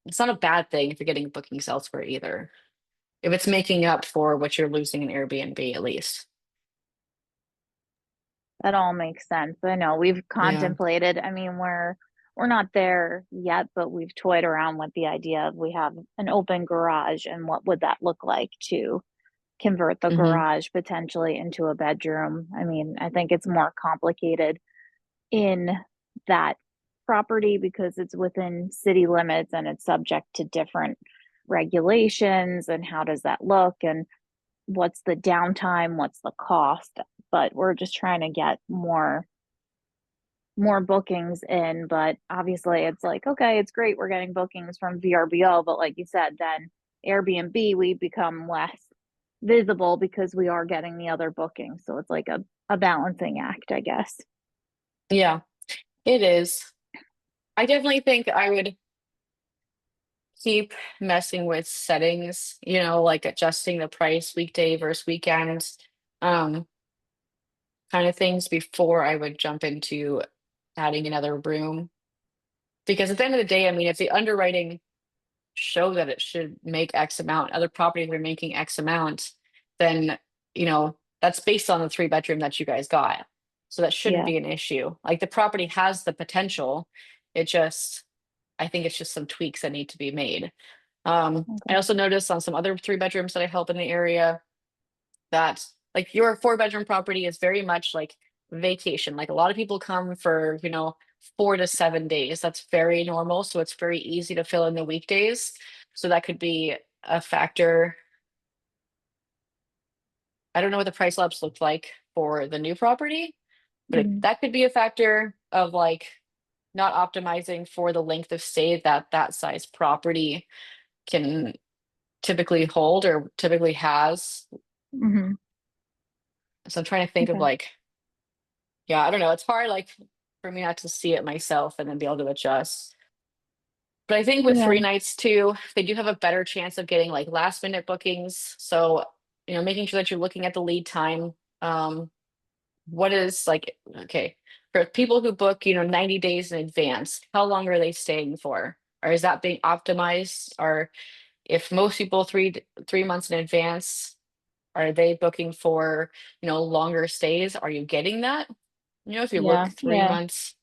it's not a bad thing if you're getting bookings elsewhere either. If it's making up for what you're losing in Airbnb, at least. That all makes sense. I know we've contemplated, I mean, we're not there yet, but we've toyed around with the idea of, we have an open garage, and what would that look like to convert the garage potentially into a bedroom. I mean, I think it's more complicated in that property because it's within city limits and it's subject to different regulations, and how does that look, and what's the downtime, what's the cost. But we're just trying to get more bookings in. But obviously it's like, okay, it's great we're getting bookings from VRBO, but like you said, then Airbnb, we become less visible because we are getting the other bookings. So it's like a balancing act, I guess. Yeah, it is. I definitely think I would keep messing with settings, like adjusting the price weekday versus weekends, kind of things before I would jump into adding another room. Because at the end of the day, I mean, if the underwriting show that it should make X amount, other properties are making X amount, then, that's based on the 3-bedroom that you guys got. So that shouldn't Yeah. be an issue. Like the property has the potential. I think it's just some tweaks that need to be made. I Okay. also noticed on some other 3-bedrooms that I help in the area that like your 4-bedroom property is very much like vacation. Like a lot of people come for, 4 to 7 days. That's very normal. So it's very easy to fill in the weekdays. So that could be a factor. I don't know what the price labs look like for the new property, but Mhm. that could be a factor of like not optimizing for the length of stay that size property can typically hold or typically has. Mhm. So I'm trying to think of Okay. like, yeah, I don't know. It's hard like for me not to see it myself and then be able to adjust. But I think with Yeah. 3 nights too, they do have a better chance of getting like last minute bookings. So, making sure that you're looking at the lead time. What is like, okay, for people who book, 90 days in advance, how long are they staying for? Or is that being optimized? Or if most people 3 months in advance, are they booking for, longer stays? Are you getting that? If you look Yeah. 3 months,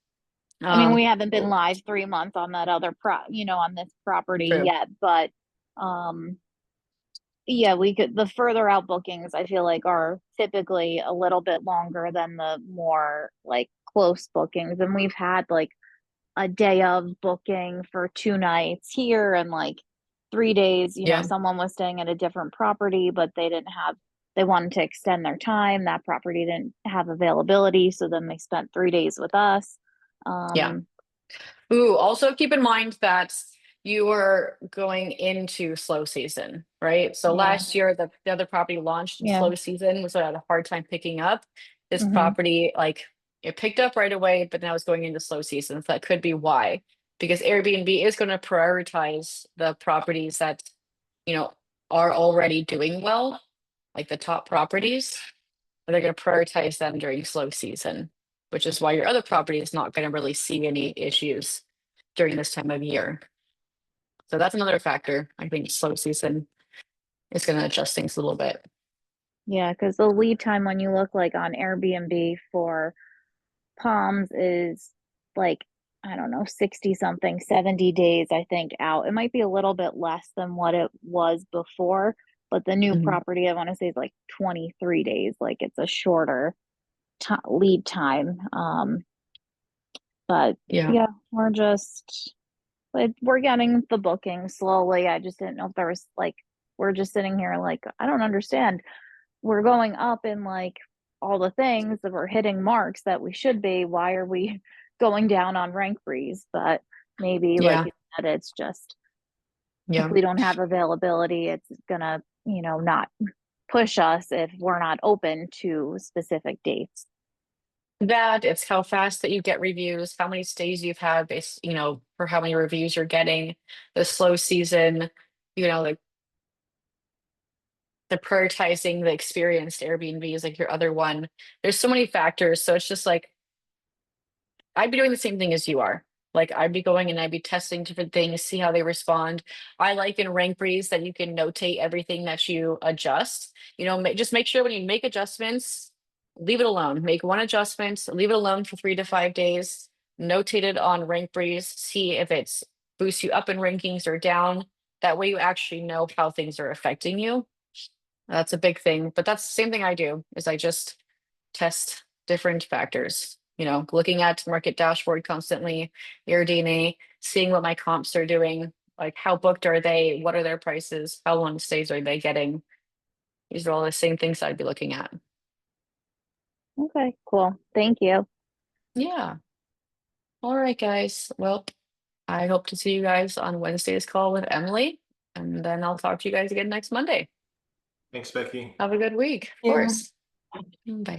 I mean, we um, haven't been live 3 months on that other on this property true. yet, but yeah, we could, the further out bookings, I feel like are typically a little bit longer than the more like close bookings. And we've had like a day of booking for 2 nights here and like 3 days, Yeah, someone was staying at a different property, but they wanted to extend their time. That property didn't have availability. So then they spent 3 days with us. yeah. Um, Ooh, also keep in mind that you are going into slow season, right? So yeah, last year, the other property launched in yeah. slow season, so I had a hard time picking up. This Hmm. property, like, it picked up right away, but now it's going into slow season. So that could be why, because Airbnb is going to prioritize the properties that, you know, are already doing well, like the top properties. They're going to prioritize them during slow season, which is why your other property is not going to really see any issues during this time of year. So that's another factor. I think slow season is going to adjust things a little bit. Yeah, because the lead time when you look like on Airbnb for Palms is like, I don't know, 60 something, 70 days, I think, out. It might be a little bit less than what it was before, but the new Mhm. property, I want to say, is like 23 days. Like it's a shorter lead time. But Yeah. yeah, we're getting the booking slowly. I just didn't know if there was like, we're just sitting here like, I don't understand. We're going up in like all the things that we're hitting marks that we should be. Why are we going down on rank freeze? But maybe like Yeah. you said, it's just if Yeah. we don't have availability, it's gonna, not push us if we're not open to specific dates. That it's how fast that you get reviews, how many stays you've had based, for how many reviews you're getting, the slow season, like the prioritizing the experienced Airbnb is like your other one. There's so many factors. So it's just like I'd be doing the same thing as you are. Like I'd be going and I'd be testing different things, see how they respond. I like in Rank Breeze that you can notate everything that you adjust. Just make sure when you make adjustments, leave it alone. Make one adjustment, leave it alone for 3 to 5 days. Notate it on Rank Breeze. See if it's boosts you up in rankings or down. That way you actually know how things are affecting you. That's a big thing. But that's the same thing I do. Is I just test different factors, looking at market dashboard constantly, your DNA, seeing what my comps are doing, like how booked are they, what are their prices, how long stays are they getting. These are all the same things I'd be looking at. Okay, cool. Thank you. Yeah. All right, guys. Well, I hope to see you guys on Wednesday's call with Emily, and then I'll talk to you guys again next Monday. Thanks, Becky. Have a good week, of Yeah. course. Bye.